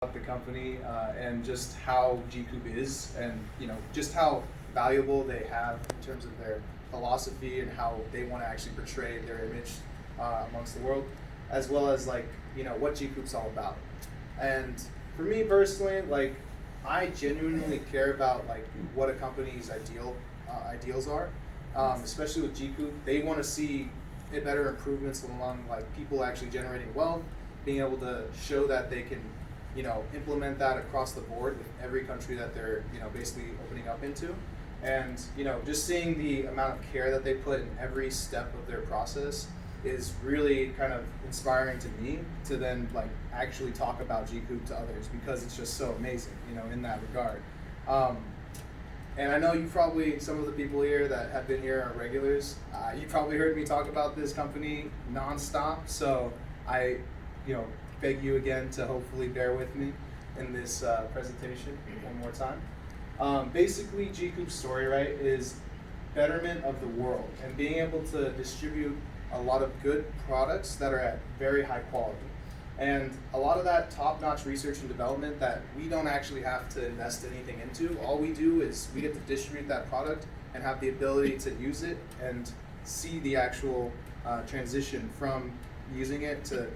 about the company and just how Gcoop is, and just how valuable they have in terms of their philosophy and how they want to actually portray their image amongst the world, as well as what Gcoop's all about. And for me personally, I genuinely care about what a company's ideals are, especially with Gcoop. They want to see better improvements along people actually generating wealth, being able to show that they can implement that across the board with every country that they're basically opening up into. And just seeing the amount of care that they put in every step of their process is really kind of inspiring to me to then actually talk about Gcoop to others, because it's just so amazing in that regard. And I know you probably, some of the people here that have been here are regulars, you probably heard me talk about this company nonstop, so I beg you again to hopefully bear with me in this presentation one more time. Basically, Gcoop's story, right, is betterment of the world and being able to distribute a lot of good products that are at very high quality. And a lot of that top-notch research and development that we don't actually have to invest anything into. All we do is we get to distribute that product and have the ability to use it and see the actual transition from using it to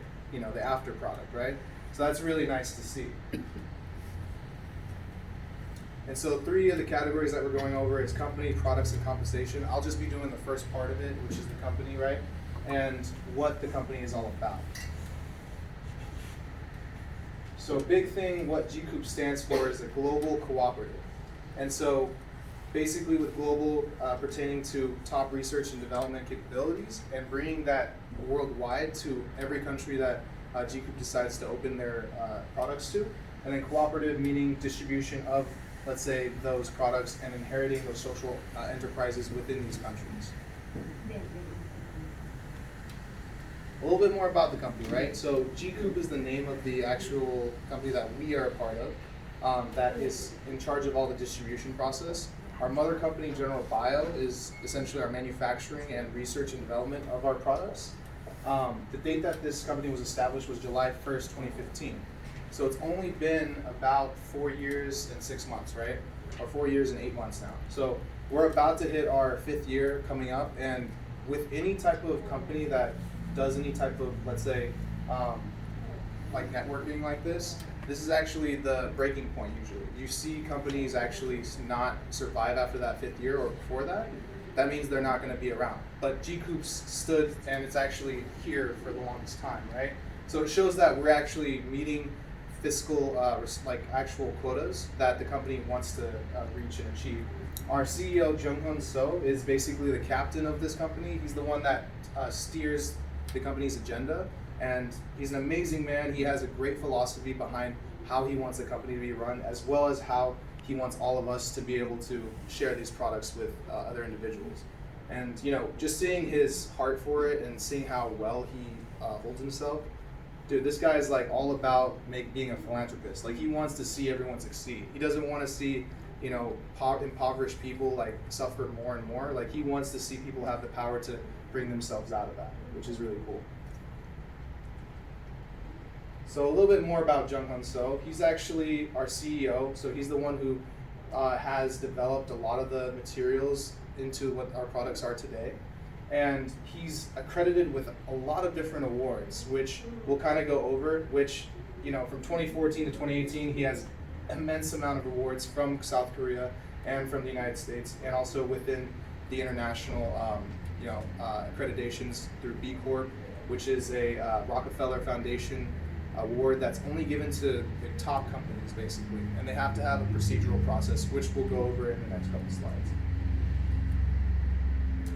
the after product, right? So that's really nice to see. And so 3 of the categories that we're going over is company, products, and compensation. I'll just be doing the first part of it, which is the company, right? And what the company is all about. So a big thing, what Gcoop stands for is a global cooperative. And so basically with global pertaining to top research and development capabilities and bringing that worldwide to every country that Gcoop decides to open their products to. And then cooperative meaning distribution of, let's say, those products and inheriting those social enterprises within these countries. A little bit more about the company, right? So Gcoop is the name of the actual company that we are a part of that is in charge of all the distribution process. Our mother company, General Bio, is essentially our manufacturing and research and development of our products. The date that this company was established was July 1st, 2015. So it's only been about 4 years and 6 months, right? Or 4 years and 8 months now. So we're about to hit our 5th year coming up, and with any type of company that does any type of, let's say, networking like this is actually the breaking point usually. You see companies actually not survive after that 5th year or before that. That means they're not going to be around. But Gcoop's stood, and it's actually here for the longest time, right? So it shows that we're actually meeting fiscal, actual quotas that the company wants to reach and achieve. Our CEO, Jung-Hun So, is basically the captain of this company. He's the one that steers the company's agenda, and he's an amazing man. He has a great philosophy behind how he wants the company to be run, as well as how he wants all of us to be able to share these products with other individuals. And just seeing his heart for it and seeing how well he holds himself, dude, this guy is all about being a philanthropist. He wants to see everyone succeed. He doesn't want to see impoverished people suffer more and more. He wants to see people have the power to bring themselves out of that, which is really cool. So a little bit more about Jung-Hun So. He's actually our CEO, so he's the one who has developed a lot of the materials into what our products are today. And he's accredited with a lot of different awards, which we'll kind of go over, which, from 2014 to 2018, he has immense amount of awards from South Korea and from the United States, and also within the international accreditations through B Corp, which is a Rockefeller Foundation award that's only given to the top companies, basically. And they have to have a procedural process, which we'll go over in the next couple slides.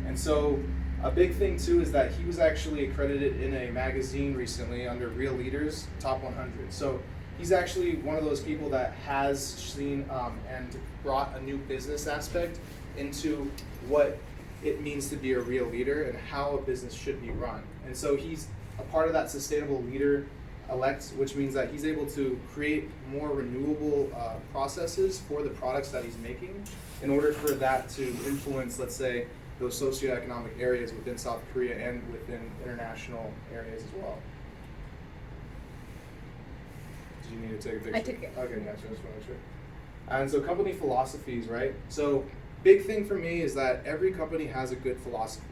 And so a big thing too is that he was actually accredited in a magazine recently under Real Leaders Top 100. So he's actually one of those people that has seen and brought a new business aspect into what it means to be a real leader and how a business should be run. And so he's a part of that sustainable leader elect, which means that he's able to create more renewable processes for the products that he's making in order for that to influence, let's say, those socioeconomic areas within South Korea and within international areas as well. Did you need to take a picture? I took it. Okay, gotcha. Just want to make sure. And so company philosophies, right? So big thing for me is that every company has a good philosophy.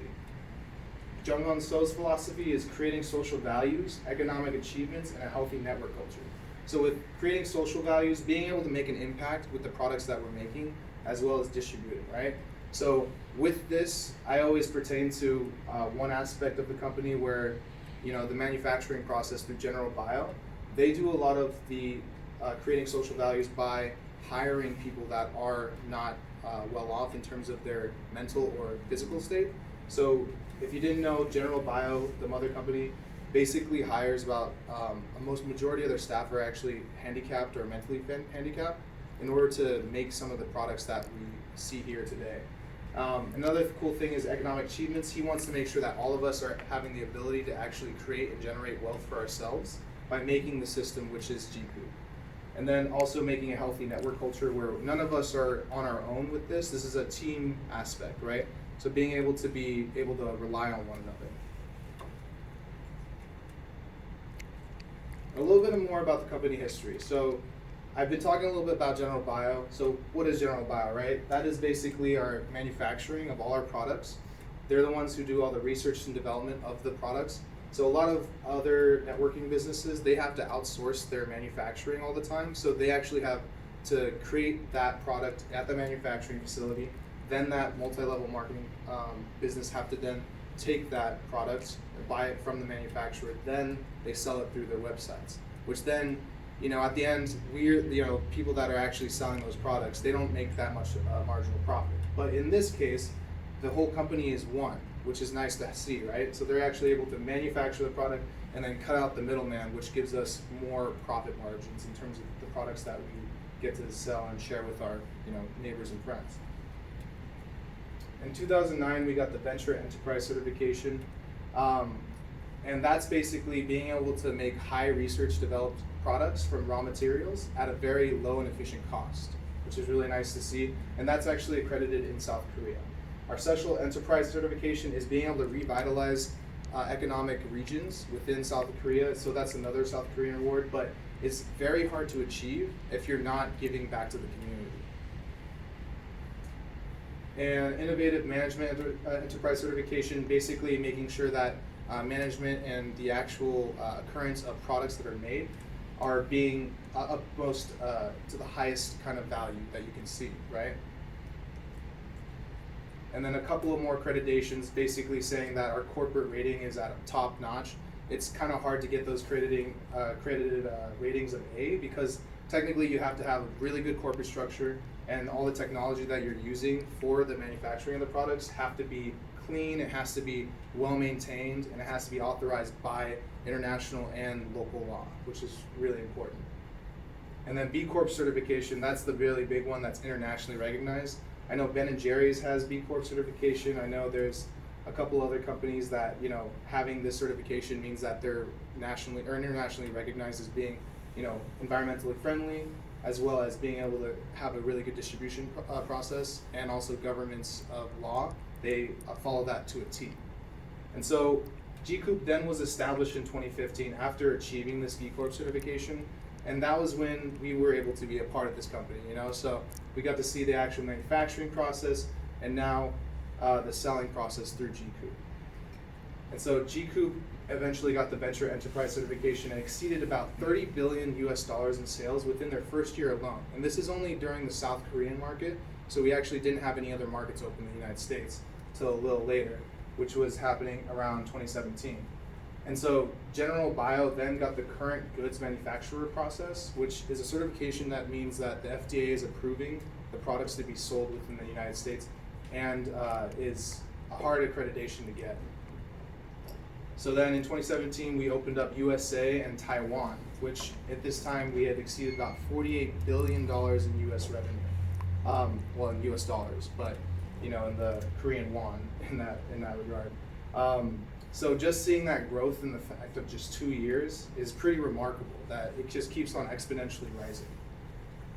Jung Hwan So's philosophy is creating social values, economic achievements, and a healthy network culture. So with creating social values, being able to make an impact with the products that we're making, as well as distributing, right? So with this, I always pertain to one aspect of the company where, the manufacturing process through General Bio, they do a lot of the creating social values by hiring people that are not well off in terms of their mental or physical state. So if you didn't know, General Bio, the mother company, basically hires about most majority of their staff are actually handicapped or mentally handicapped in order to make some of the products that we see here today. Another cool thing is economic achievements. He wants to make sure that all of us are having the ability to actually create and generate wealth for ourselves by making the system, which is Gcoop. And then also making a healthy network culture where none of us are on our own with this. This is a team aspect, right? So being able to rely on one another. A little bit more about the company history. So I've been talking a little bit about General Bio. So what is General Bio, right? That is basically our manufacturing of all our products. They're the ones who do all the research and development of the products. So a lot of other networking businesses, they have to outsource their manufacturing all the time. So they actually have to create that product at the manufacturing facility. Then that multi-level marketing business have to then take that product, buy it from the manufacturer, then they sell it through their websites, which then, at the end, people that are actually selling those products, they don't make that much marginal profit. But in this case, the whole company is one, which is nice to see, right? So they're actually able to manufacture the product and then cut out the middleman, which gives us more profit margins in terms of the products that we get to sell and share with our, neighbors and friends. In 2009, we got the Venture Enterprise certification, and that's basically being able to make high research developed products from raw materials at a very low and efficient cost, which is really nice to see, and that's actually accredited in South Korea. Our Social Enterprise certification is being able to revitalize economic regions within South Korea, so that's another South Korean award, but it's very hard to achieve if you're not giving back to the community. And Innovative Management Enterprise certification, basically making sure that management and the actual occurrence of products that are made are being upmost to the highest kind of value that you can see, right? And then a couple of more accreditations, basically saying that our corporate rating is at a top notch. It's kind of hard to get those accredited ratings of A because technically you have to have a really good corporate structure, and all the technology that you're using for the manufacturing of the products have to be clean, it has to be well maintained, and it has to be authorized by international and local law, which is really important. And then B Corp certification, that's the really big one that's internationally recognized. I know Ben & Jerry's has B Corp certification. I know there's a couple other companies that, having this certification means that they're nationally or internationally recognized as being, environmentally friendly, as well as being able to have a really good distribution process, and also governments of law, they follow that to a T. And so Gcoop then was established in 2015 after achieving this B Corp certification, and that was when we were able to be a part of this company, so we got to see the actual manufacturing process and now the selling process through Gcoop. And so Gcoop eventually got the Venture Enterprise certification and exceeded about $30 billion in sales within their first year alone. And this is only during the South Korean market, so we actually didn't have any other markets open in the United States till a little later, which was happening around 2017. And so General Bio then got the current goods manufacturer process, which is a certification that means that the FDA is approving the products to be sold within the United States, and is a hard accreditation to get. So then in 2017, we opened up USA and Taiwan, which at this time we had exceeded about $48 billion in US revenue. Well, in US dollars, but in the Korean won in that regard. So just seeing that growth in the fact of just 2 years is pretty remarkable, that it just keeps on exponentially rising.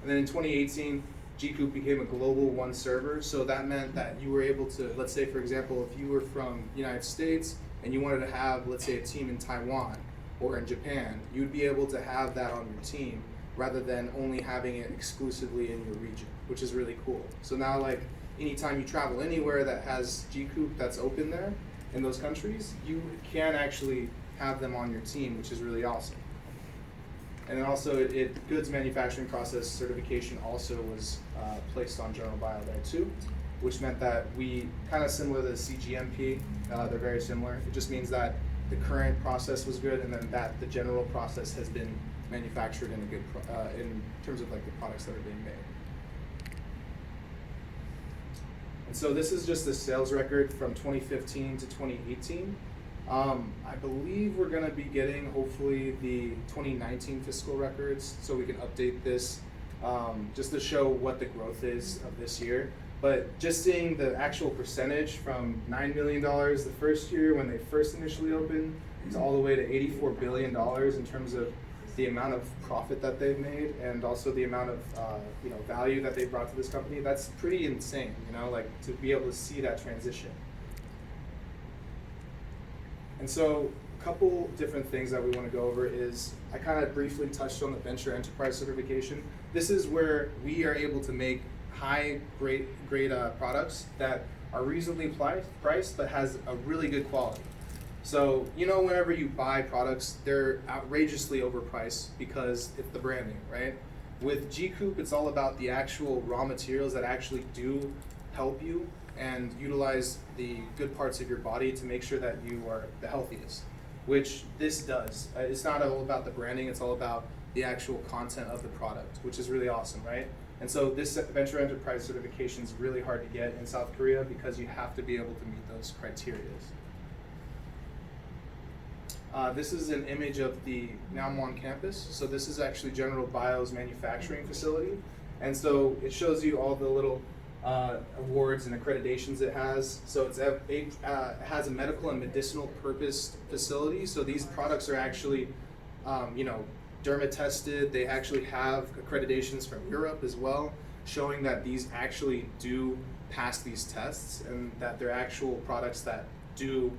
And then in 2018, Gcoop became a global one server, so that meant that you were able to, let's say for example, if you were from the United States and you wanted to have, let's say, a team in Taiwan or in Japan, you'd be able to have that on your team rather than only having it exclusively in your region, which is really cool. So now, like, anytime you travel anywhere that has Gcoop that's open there in those countries, you can actually have them on your team, which is really awesome. And then also, goods manufacturing process certification also was placed on General Bio there too, which meant that we, kind of similar to the CGMP, they're very similar. It just means that the current process was good, and then that the general process has been manufactured in a good, in terms of like the products that are being made. And so this is just the sales record from 2015 to 2018. I believe we're going to be getting hopefully the 2019 fiscal records so we can update this just to show what the growth is of this year. But just seeing the actual percentage from $9 million the first year when they first initially opened to all the way to $84 billion in terms of the amount of profit that they've made and also the amount of value that they've brought to this company, that's pretty insane, like to be able to see that transition. And so a couple different things that we want to go over is, I kind of briefly touched on the Venture Enterprise Certification. This is where we are able to make high grade products that are reasonably priced but has a really good quality. So, whenever you buy products, they're outrageously overpriced because it's the branding, right? With Gcoop, it's all about the actual raw materials that actually do help you and utilize the good parts of your body to make sure that you are the healthiest, which this does. It's not all about the branding, it's all about the actual content of the product, which is really awesome, right? And so this Venture Enterprise Certification is really hard to get in South Korea because you have to be able to meet those criteria. This is an image of the Naumwon campus. So this is actually General Bio's manufacturing facility. And so it shows you all the little awards and accreditations it has. So it has a medical and medicinal purpose facility. So these products are actually, derma tested. They actually have accreditations from Europe as well, showing that these actually do pass these tests and that they're actual products that do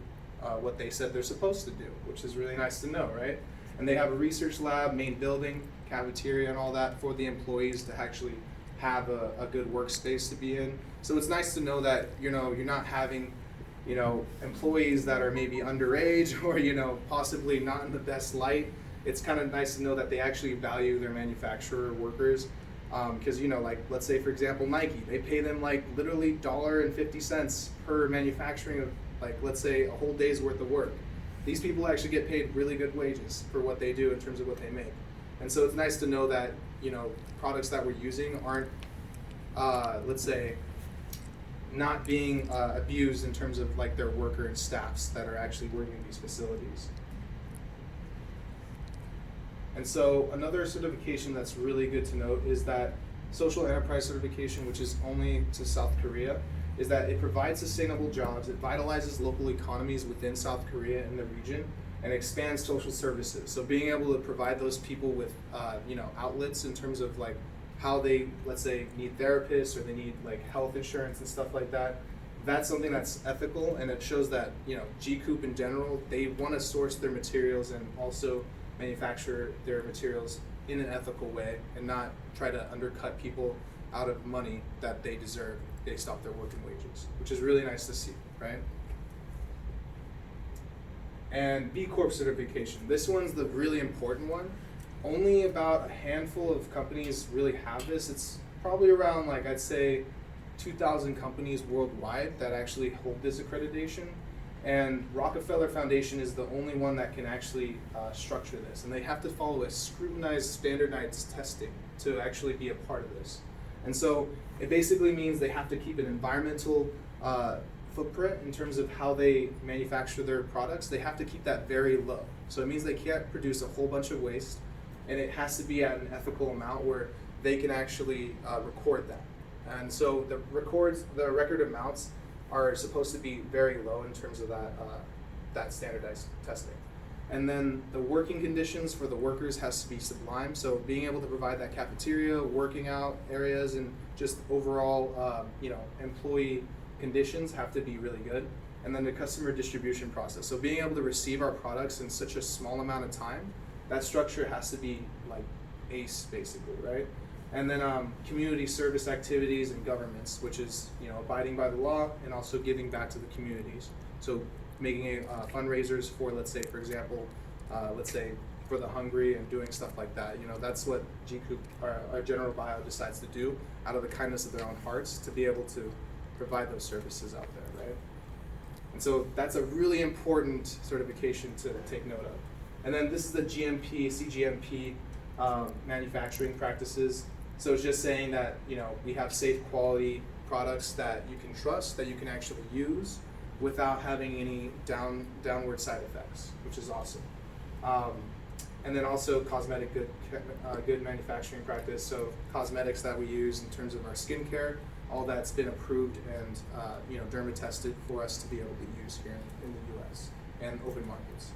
what they said they're supposed to do, which is really nice to know, right? And they have a research lab, main building, cafeteria, and all that for the employees to actually have a good workspace to be in. So it's nice to know that you're not having employees that are maybe underage or possibly not in the best light. It's kind of nice to know that they actually value their manufacturer workers, because like let's say for example Nike, they pay them like literally $1.50 per manufacturing of like let's say a whole day's worth of work. These people actually get paid really good wages for what they do in terms of what they make. And so it's nice to know that products that we're using aren't let's say not being abused in terms of like their worker and staffs that are actually working in these facilities. And so another certification that's really good to note is that Social Enterprise Certification, which is only to South Korea, is that it provides sustainable jobs, it vitalizes local economies within South Korea and the region, and expands social services. So being able to provide those people with outlets in terms of like how they, let's say, need therapists or they need like health insurance and stuff like that, that's something that's ethical, and it shows that Gcoop in general, they want to source their materials and also manufacture their materials in an ethical way and not try to undercut people out of money that they deserve based off their working wages, which is really nice to see, right? And B Corp certification. This one's the really important one. Only about a handful of companies really have this. It's probably around like I'd say 2,000 companies worldwide that actually hold this accreditation. And Rockefeller Foundation is the only one that can actually structure this. And they have to follow a scrutinized, standardized testing to actually be a part of this. And so it basically means they have to keep an environmental footprint in terms of how they manufacture their products. They have to keep that very low. So it means they can't produce a whole bunch of waste, and it has to be at an ethical amount where they can actually record that. And so the record amounts are supposed to be very low in terms of that standardized testing. And then the working conditions for the workers has to be sublime. So being able to provide that cafeteria, working out areas, and just overall, employee conditions have to be really good. And then the customer distribution process. So being able to receive our products in such a small amount of time, that structure has to be like ACE basically, right? And then community service activities and governments, which is abiding by the law and also giving back to the communities. So making fundraisers for, let's say, for example, let's say for the hungry and doing stuff like that. That's what Gcoop or General Bio decides to do out of the kindness of their own hearts to be able to provide those services out there, right? And so that's a really important certification to take note of. And then this is the CGMP manufacturing practices. So it's just saying that we have safe quality products that you can trust, that you can actually use without having any downward side effects, which is awesome. And then also cosmetic good manufacturing practice. So cosmetics that we use in terms of our skincare, all that's been approved and derma tested for us to be able to use here in the U.S. and open markets.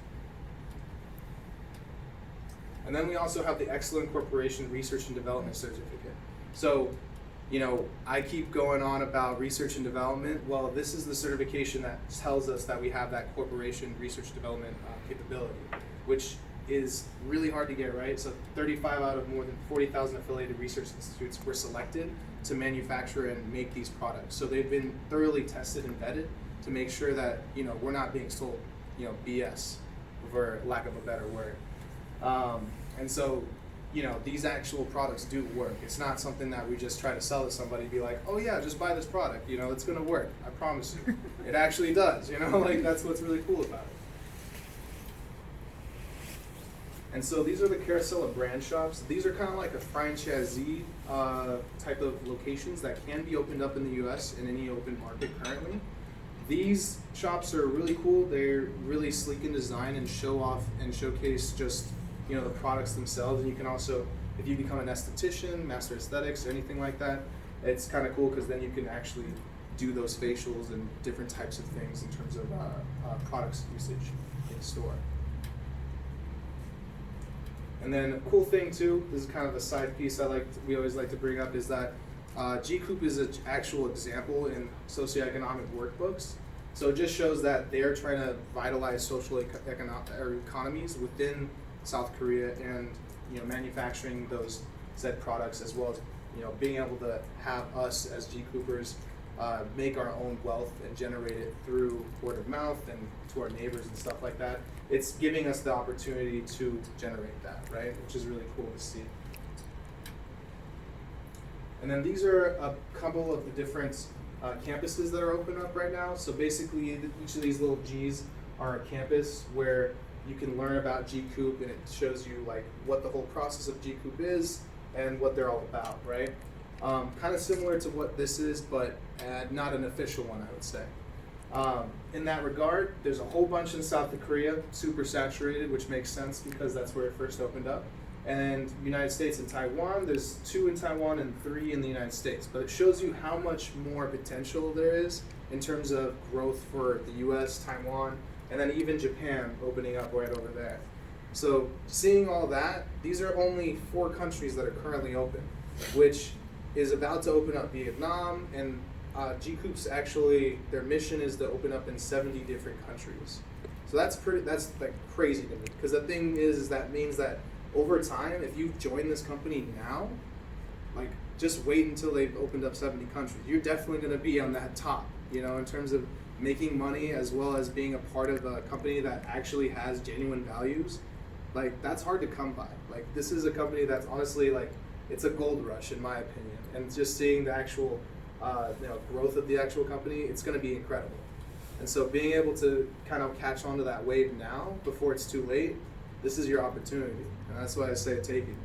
And then we also have the Excellent Corporation Research and Development Certificate. So, I keep going on about research and development. Well, this is the certification that tells us that we have that corporation research and development capability, which is really hard to get, right? So 35 out of more than 40,000 affiliated research institutes were selected to manufacture and make these products. So they've been thoroughly tested and vetted to make sure that, we're not being sold, BS, for lack of a better word. And so, these actual products do work. It's not something that we just try to sell to somebody and be like, oh yeah, just buy this product, it's gonna work, I promise you. It actually does, that's what's really cool about it. And so these are the Carousel brand shops. These are kind of like a franchisee type of locations that can be opened up in the US in any open market currently. These shops are really cool. They're really sleek in design and show off and showcase just the products themselves. And you can also, if you become an esthetician, master aesthetics, anything like that, it's kind of cool because then you can actually do those facials and different types of things in terms of products usage in store. And then a cool thing too, this is kind of a side piece we always like to bring up, is that Gcoop is an actual example in socioeconomic workbooks. So it just shows that they're trying to vitalize social economies within South Korea and manufacturing those said products, as well as being able to have us as Gcoopers make our own wealth and generate it through word of mouth and to our neighbors and stuff like that. It's giving us the opportunity to generate that, right? Which is really cool to see. And then these are a couple of the different campuses that are open up right now. So basically, each of these little G's are a campus where you can learn about Gcoop, and it shows you what the whole process of Gcoop is and what they're all about, right? Kind of similar to what this is, but not an official one, I would say. In that regard, there's a whole bunch in South Korea, super saturated, which makes sense because that's where it first opened up. And United States and Taiwan, there's 2 in Taiwan and 3 in the United States. But it shows you how much more potential there is in terms of growth for the US, Taiwan, and then even Japan opening up right over there. So seeing all that, these are only 4 countries that are currently open, which is about to open up Vietnam, and Gcoop's actually, their mission is to open up in 70 different countries. So that's crazy to me, because the thing is that means that over time, if you join this company now, just wait until they've opened up 70 countries. You're definitely going to be on that top, in terms of making money as well as being a part of a company that actually has genuine values. That's hard to come by. This is a company that's honestly it's a gold rush in my opinion. And just seeing the actual growth of the actual company, it's going to be incredible. And so being able to kind of catch onto that wave now before it's too late, this is your opportunity. And that's why I say take it,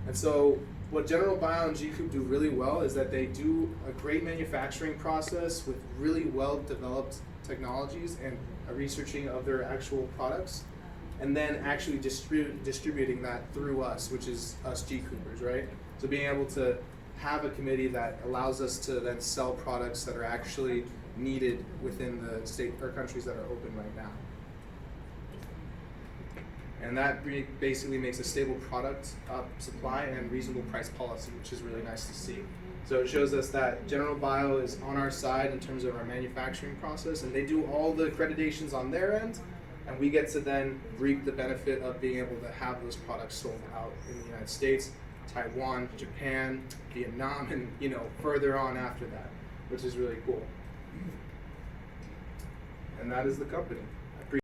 And so what General Bio and Gcoop do really well is that they do a great manufacturing process with really well developed technologies and a researching of their actual products, and then actually distributing that through us, which is us Gcoopers, right? So being able to have a committee that allows us to then sell products that are actually needed within the state or countries that are open right now. And that basically makes a stable product supply and reasonable price policy, which is really nice to see. So it shows us that General Bio is on our side in terms of our manufacturing process, and they do all the accreditations on their end, and we get to then reap the benefit of being able to have those products sold out in the United States, Taiwan, Japan, Vietnam, and further on after that, which is really cool. And that is the company.